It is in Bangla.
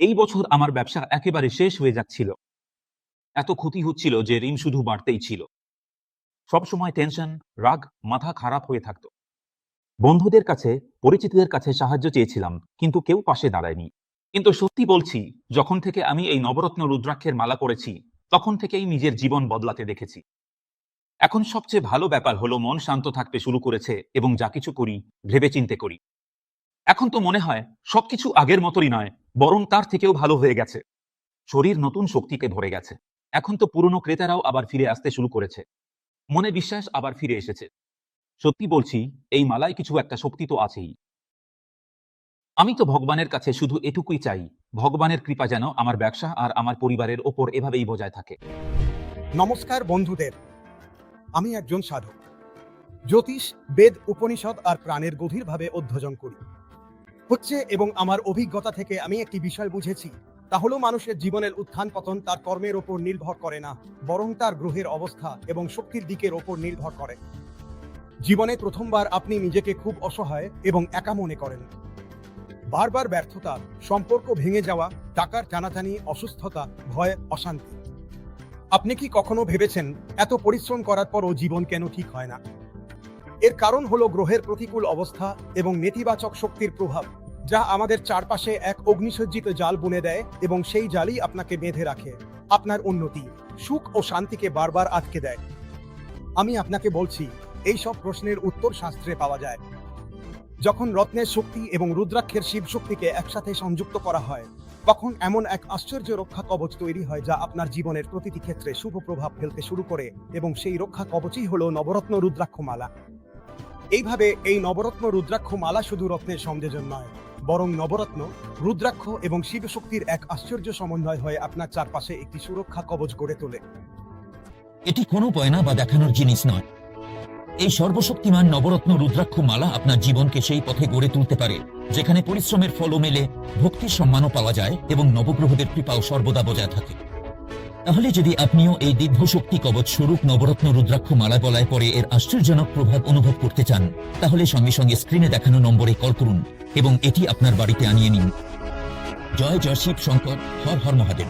এই বছর আমার ব্যবসা একেবারে শেষ হয়ে যাচ্ছিল। এত ক্ষতি হচ্ছিল যে ঋণ শুধু বাড়তেই ছিল। সবসময় টেনশন, রাগ, মাথা খারাপ হয়ে থাকত। বন্ধুদের কাছে, পরিচিতদের কাছে সাহায্য চেয়েছিলাম, কিন্তু কেউ পাশে দাঁড়ায়নি। কিন্তু সত্যি বলছি, যখন থেকে আমি এই নবরত্ন রুদ্রাক্ষের মালা করেছি, তখন থেকেই নিজের জীবন বদলাতে দেখেছি। এখন সবচেয়ে ভালো ব্যাপার হলো মন শান্ত থাকতে শুরু করেছে এবং যা কিছু করি ভেবেচিন্তে করি। এখন তো মনে হয় সবকিছু আগের মতোই নয়, বরং তার থেকেও ভালো হয়ে গেছে। শরীর নতুন শক্তিতে ভরে গেছে। এখন তো পুরনো ক্রেতারাও আবার ফিরে আসতে শুরু করেছে। মনে বিশ্বাস আবার ফিরে এসেছে। সত্যি বলছি, এই মালায় কিছু একটা শক্তি তো আছেই। আমি তো ভগবানের কাছে শুধু এটুকুই চাই, ভগবানের কৃপা যেন আমার ব্যবসা আর আমার পরিবারের ওপর এভাবেই বজায় থাকে। নমস্কার বন্ধুদের, আমি একজন সাধক। জ্যোতিষ, বেদ, উপনিষদ আর প্রাণের গভীরভাবে অধ্যয়ন করি এবং আমার অভিজ্ঞতা থেকে আমি একটি বিষয় বুঝেছি, তা হলো মানুষের জীবনের উত্থান পতন তার কর্মের ওপর নির্ভর করে না, বরং তার গ্রহের অবস্থা এবং শক্তির দিকের ওপর নির্ভর করে। জীবনে প্রথমবার আপনি নিজেকে খুব অসহায় এবং একা মনে করেন। বারবার ব্যর্থতা, সম্পর্ক ভেঙে যাওয়া, টাকার টানাটানি, অসুস্থতা, ভয়, অশান্তি। আপনি কি কখনো ভেবেছেন এত পরিশ্রম করার পরও জীবন কেন ঠিক হয় না? এর কারণ হলো গ্রহের প্রতিকূল অবস্থা এবং নেতিবাচক শক্তির প্রভাব, যা আমাদের চারপাশে এক অগ্নিসজ্জিত জাল বুনে দেয় এবং সেই জালই আপনাকে বেঁধে রাখে, আপনার উন্নতি, সুখ ও শান্তিকে বারবার আটকে দেয়। আমি আপনাকে বলছি, এই সব প্রশ্নের উত্তর শাস্ত্রে পাওয়া যায়। যখন রত্নের শক্তি এবং রুদ্রাক্ষের শিব শক্তিকে একসাথে সংযুক্ত করা হয়, তখন এমন এক আশ্চর্য রক্ষা কবচ তৈরি হয় যা আপনার জীবনের প্রতিটি ক্ষেত্রে শুভ প্রভাব ফেলতে শুরু করে, এবং সেই রক্ষা কবচই হলো নবরত্ন রুদ্রাক্ষ মালা। এইভাবে এই নবরত্ন রুদ্রাক্ষ মালা শুধু রত্নের সংযোজন নয়, বরং নবরত্ন, রুদ্রাক্ষ এবং শিব শক্তির এক আশ্চর্য সমন্বয় হয়ে আপনার চারপাশে একটি সুরক্ষা কবচ গড়ে তোলে। এটি কোনো গয়না বা দেখানোর জিনিস নয়। এই সর্বশক্তিমান নবরত্ন রুদ্রাক্ষ মালা আপনার জীবনকে সেই পথে গড়ে তুলতে পারে যেখানে পরিশ্রমের ফলও মেলে, ভক্তির সম্মানও পাওয়া যায় এবং নবগ্রহদের কৃপাও সর্বদা বজায় থাকে। তাহলে যদি আপনিও এই দিব্য শক্তি কবচ স্বরূপ নবরত্ন রুদ্রাক্ষ মালা গলায় পরে এর আশ্চর্যজনক প্রভাব অনুভব করতে চান, তাহলে সঙ্গে সঙ্গে স্ক্রিনে দেখানো নম্বরে কল করুন এবং এটি আপনার বাড়িতে আনিয়ে নিন। জয় জয় শিব শঙ্কর, হর হর মহাদেব।